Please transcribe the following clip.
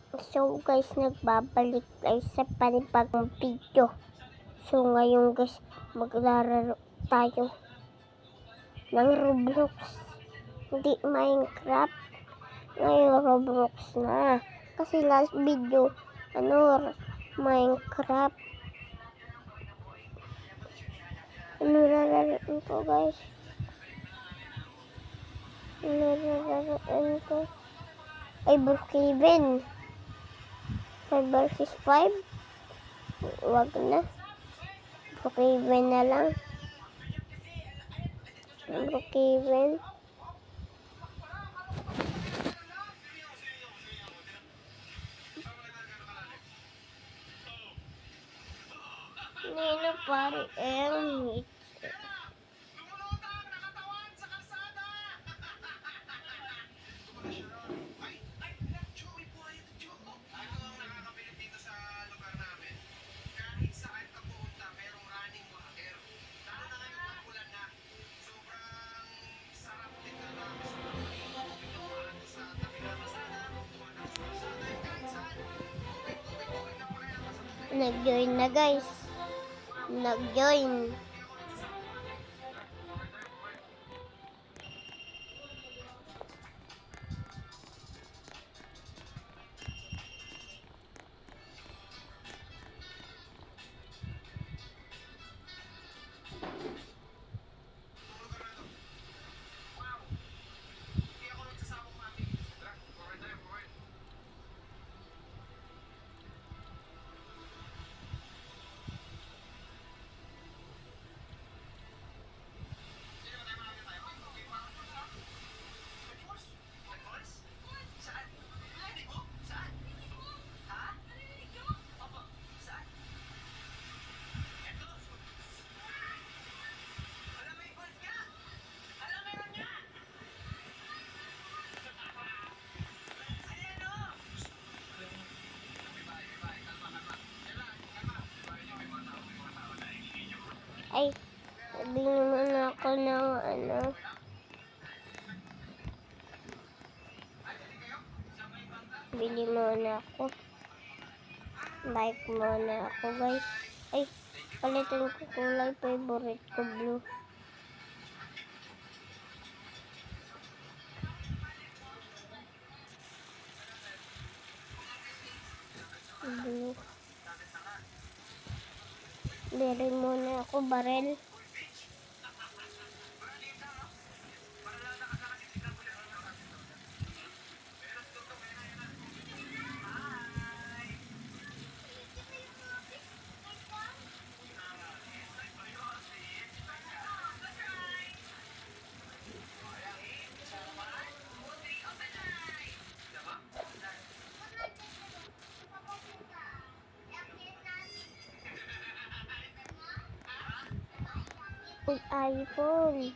So guys, nagbabalik tayo sa panibagong video. So ngayon guys, maglalaro tayo ng Roblox. Hindi Minecraft. Ngayon Roblox na. Kasi last video, Minecraft. Ano lalaroin ko guys? Ay, Brookhaven. 5 versus 5. Wag na. Brookhaven na lang. Brookhaven. Nino pare nag-join na guys. Nag-join. Ay, sabi naman ako ng bili muna ako. Like muna ako guys. Ay, palitan ko kulay. Favorite ko blue. Blue. Bili muna ako barel. iPhone.